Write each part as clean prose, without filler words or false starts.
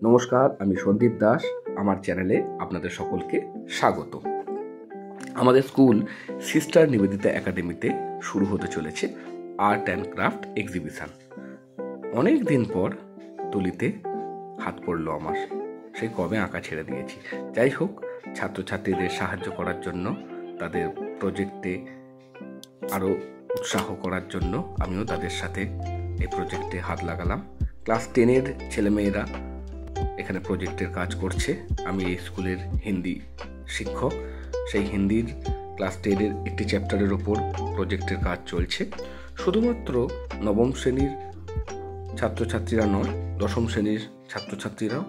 নমস্কার, আমি সন্দীপ দাস। আমার চ্যানেলে আপনাদের সকলকে স্বাগত। আমাদের স্কুল সিস্টার নিবেদিতা একাডেমিতে শুরু হতে চলেছে আর্ট অ্যান্ড ক্রাফট এক্সিবিশন। অনেক দিন পর তুলিতে হাত পড়লো আমার, সেই কবে আঁকা ছেড়ে দিয়েছি। যাই হোক, ছাত্রছাত্রীদের সাহায্য করার জন্য, তাদের প্রজেক্টে আরও উৎসাহ করার জন্য আমিও তাদের সাথে এই প্রজেক্টে হাত লাগালাম। ক্লাস 10-এর ছেলেমেয়েরা এখানে প্রজেক্টের কাজ করছে। আমি এই স্কুলের হিন্দি শিক্ষক। সেই হিন্দির ক্লাস 10-এর একটি চ্যাপ্টারের ওপর প্রজেক্টের কাজ চলছে। শুধুমাত্র নবম শ্রেণীর ছাত্রছাত্রীরা নয়, দশম শ্রেণীর ছাত্রছাত্রীরাও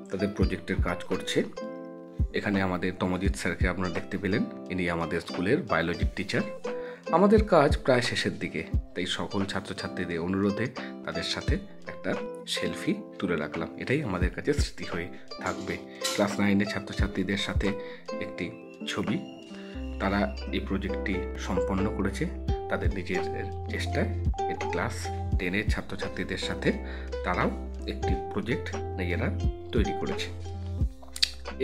তাদের প্রজেক্টের কাজ করছে। এখানে আমাদের তমজিৎ স্যারকে আপনারা দেখতে পেলেন, ইনি আমাদের স্কুলের বায়োলজির টিচার। আমাদের কাজ প্রায় শেষের দিকে, তাই সকল ছাত্রছাত্রীদের অনুরোধে তাদের সাথে একটা সেলফি তুলে রাখলাম। এটাই আমাদের কাছে স্মৃতি হয়ে থাকবে। ক্লাস 9-এর ছাত্রছাত্রীদের সাথে একটি ছবি। তারা এই প্রজেক্টটি সম্পন্ন করেছে তাদের নিজের চেষ্টায়। এটি ক্লাস 10-এর ছাত্রছাত্রীদের সাথে তারাও একটি প্রজেক্ট নিজেরা তৈরি করেছে।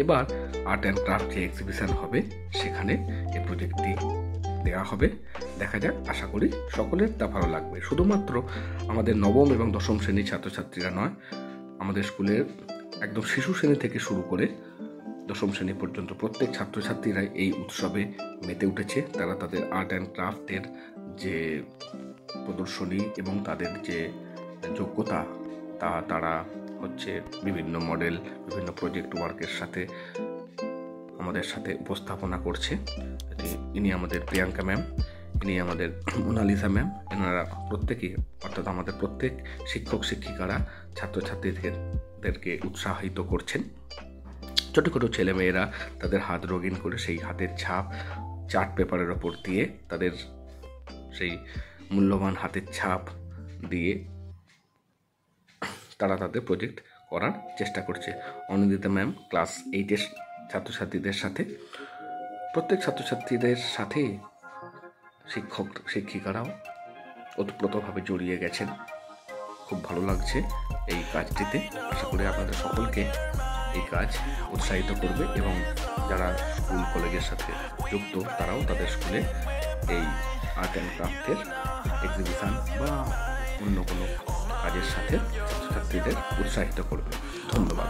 এবার আর্ট অ্যান্ড ক্রাফট যে এক্সিবিশন হবে, সেখানে এই প্রজেক্টটি দেওয়া হবে। দেখা যাক, আশা করি সকলের তা ভালো লাগবে। শুধুমাত্র আমাদের নবম এবং দশম শ্রেণীর ছাত্রছাত্রীরা নয়, আমাদের স্কুলের একদম শিশু শ্রেণী থেকে শুরু করে দশম শ্রেণী পর্যন্ত প্রত্যেক ছাত্রছাত্রীরাই এই উৎসবে মেতে উঠেছে। তারা তাদের আর্ট অ্যান্ড ক্রাফটের যে প্রদর্শনী এবং তাদের যে যোগ্যতা, তারা বিভিন্ন মডেল, বিভিন্ন প্রজেক্ট ওয়ার্কের সাথে আমাদের সাথে উপস্থাপনা করছে। ইনি আমাদের প্রিয়াঙ্কা ম্যাম, ইনি আমাদের মোনালিসা ম্যাম। এনারা প্রত্যেকেই, অর্থাৎ আমাদের প্রত্যেক শিক্ষক শিক্ষিকারা ছাত্রছাত্রীদেরকে উৎসাহিত করছেন। ছোটো ছোটো ছেলেমেয়েরা তাদের হাত রঙিন করে সেই হাতের ছাপ চার্ট পেপারের ওপর দিয়ে, তাদের সেই মূল্যবান হাতের ছাপ দিয়ে তারা তাদের প্রজেক্ট করার চেষ্টা করছে। অনিন্দিতা ম্যাম ক্লাস 8-এর ছাত্রছাত্রীদের সাথে, প্রত্যেক ছাত্রছাত্রীদের সাথে শিক্ষক শিক্ষিকারাও ওতপ্রোতভাবে জড়িয়ে গেছেন। খুব ভালো লাগছে এই কাজটিতে। আশা করি আপনাদের সকলকে এই কাজ উৎসাহিত করবে এবং যারা স্কুল কলেজের সাথে যুক্ত তারাও তাদের স্কুলে এই আর্ট অ্যান্ড ক্রাফটের এক্সিবিশন বা অন্য কোনো কাজের সাথে ছাত্রছাত্রীদের উৎসাহিত করবে। ধন্যবাদ।